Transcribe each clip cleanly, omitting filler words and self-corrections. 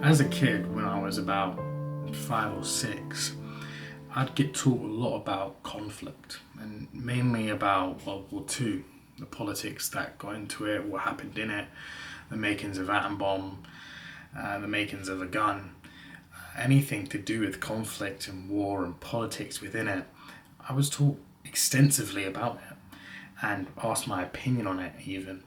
As a kid, when I was about 5 or 6, I'd get taught a lot about conflict and mainly about World War II, the politics that got into it, what happened in it, the makings of atom bomb, the makings of a gun, anything to do with conflict and war and politics within it. I was taught extensively about it and asked my opinion on it even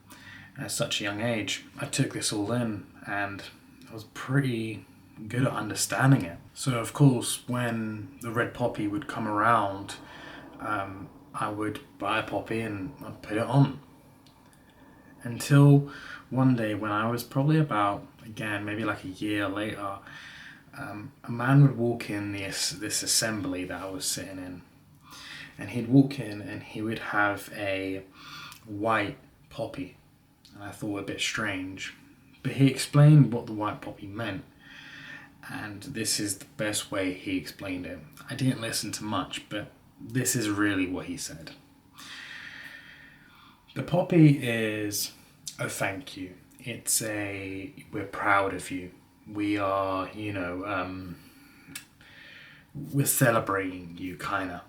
at such a young age. I took this all in and I was pretty good at understanding it. So of course, when the red poppy would come around, I would buy a poppy and I'd put it on. Until one day when I was probably about, again, maybe like a year later, a man would walk in this assembly that I was sitting in. And he'd walk in and he would have a white poppy. And I thought a bit strange. But he explained what the white poppy meant. And this is the best way he explained it. I didn't listen to much, but this is really what he said. The poppy is a thank you. It's we're proud of you. We are, we're celebrating you, kinda,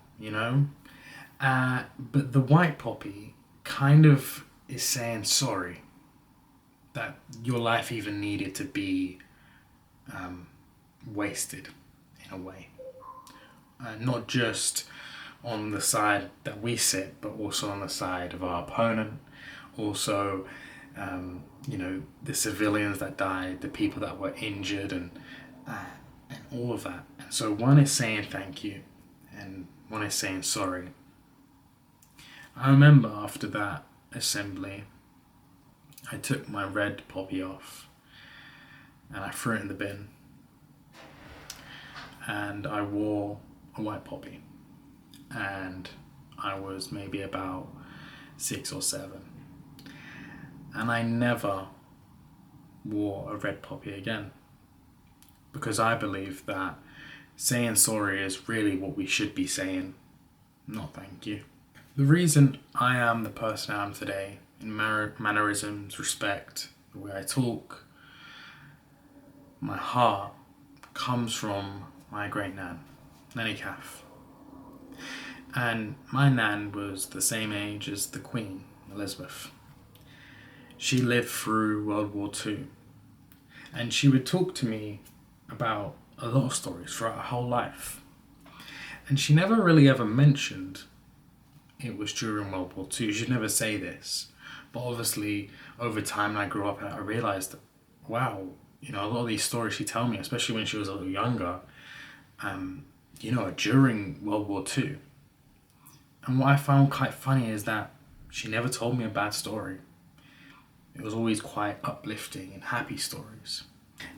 But the white poppy kind of is saying sorry that your life even needed to be wasted in a way. Not just on the side that we sit, but also on the side of our opponent. Also, the civilians that died, the people that were injured, and all of that. And so one is saying thank you, and one is saying sorry. I remember after that assembly, I took my red poppy off and I threw it in the bin, and I wore a white poppy, and I was maybe about 6 or 7, and I never wore a red poppy again, because I believe that saying sorry is really what we should be saying, not thank you. The reason I am the person I am today, in mannerisms, respect, the way I talk, my heart comes from my great nan, Nanny Kath. And my nan was the same age as the Queen, Elizabeth. She lived through World War II. And she would talk to me about a lot of stories throughout her whole life. And she never really ever mentioned it was during World War II. She'd never say this. But obviously, over time, I grew up and I realised that, wow, a lot of these stories she'd tell me, especially when she was a little younger, during World War II. And what I found quite funny is that she never told me a bad story. It was always quite uplifting and happy stories.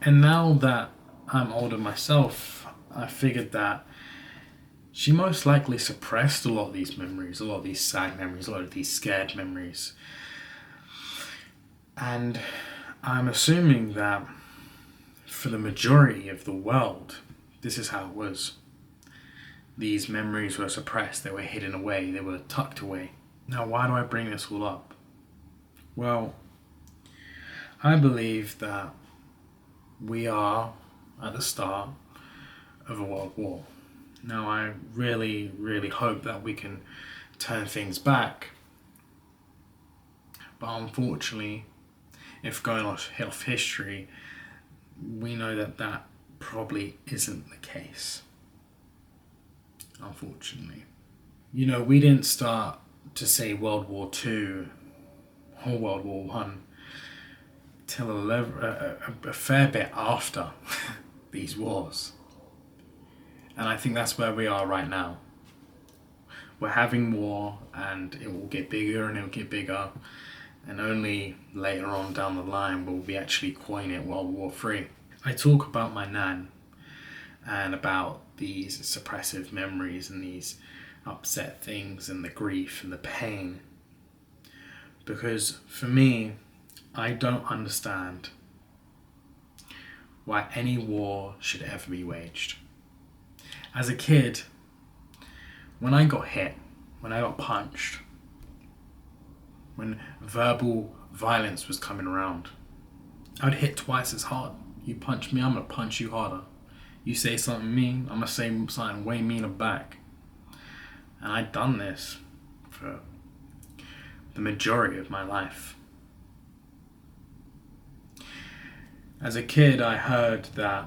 And now that I'm older myself, I figured that she most likely suppressed a lot of these memories, a lot of these sad memories, a lot of these scared memories. And I'm assuming that for the majority of the world, this is how it was. These memories were suppressed, they were hidden away, they were tucked away. Now, why do I bring this all up? Well, I believe that we are at the start of a world war. Now, I really, really hope that we can turn things back. But unfortunately, if going off history, we know that probably isn't the case. Unfortunately. We didn't start to say World War II or World War One till a fair bit after these wars. And I think that's where we are right now. We're having war, and it will get bigger and it will get bigger, and only later on down the line will we actually coin it World War III. I talk about my nan and about these suppressive memories and these upset things and the grief and the pain, because for me, I don't understand why any war should ever be waged. As a kid, when I got hit, when I got punched, when verbal violence was coming around, I would hit twice as hard You punch me, I'm gonna punch you harder. You say something mean, I'm gonna say something way meaner back. And I'd done this for the majority of my life. As a kid, I heard that,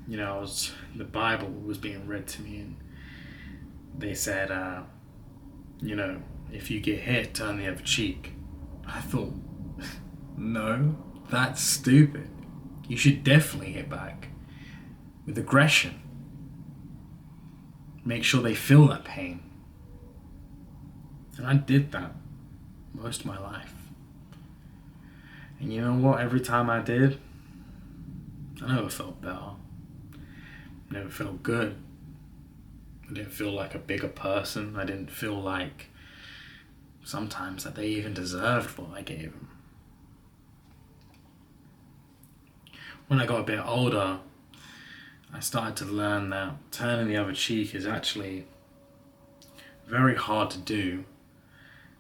the Bible was being read to me, and they said, if you get hit, turn the other cheek. I thought, no, that's stupid. You should definitely hit back with aggression. Make sure they feel that pain. And I did that most of my life. And you know what? Every time I did, I never felt better. Never felt good. I didn't feel like a bigger person. I didn't feel like sometimes that they even deserved what I gave them. When I got a bit older, I started to learn that turning the other cheek is actually very hard to do,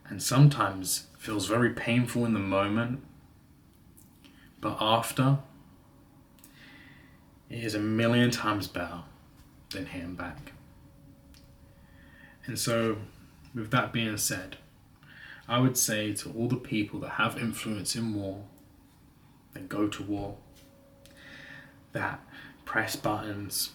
and sometimes feels very painful in the moment, but after, it is a million times better than hitting back. And so, with that being said, I would say to all the people that have influence in war, that go to war, that press buttons,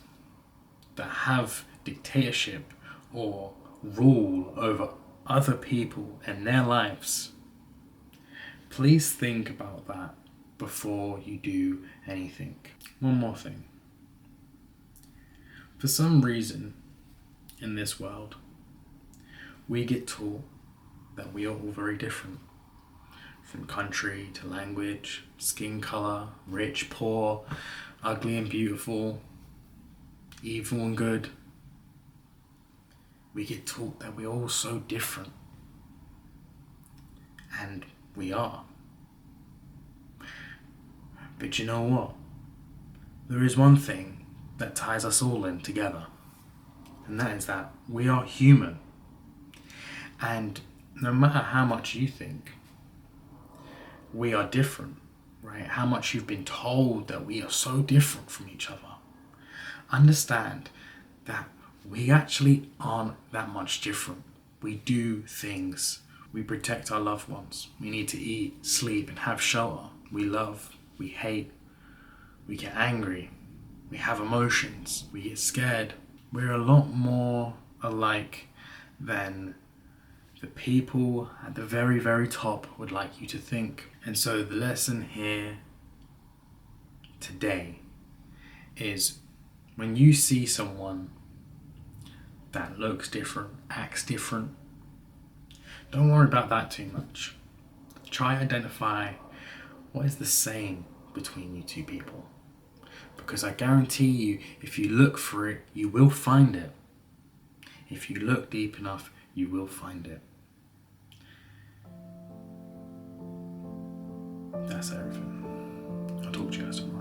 that have dictatorship or rule over other people and their lives, please think about that before you do anything. One more thing. For some reason in this world, we get taught that we are all very different. From country to language, skin color, rich, poor, ugly and beautiful, evil and good. We get taught that we're all so different. And we are. But you know what? There is one thing that ties us all in together. And that is that we are human. And no matter how much you think we are different, right? How much you've been told that we are so different from each other, understand that we actually aren't that much different. We do things. We protect our loved ones. We need to eat, sleep, and have shelter. We love, we hate, we get angry, we have emotions, we get scared. We're a lot more alike than the people at the very, very top would like you to think. And so the lesson here today is when you see someone that looks different, acts different, don't worry about that too much. Try to identify what is the same between you two people. Because I guarantee you, if you look for it, you will find it. If you look deep enough, you will find it. That's everything. I'll talk to you guys tomorrow.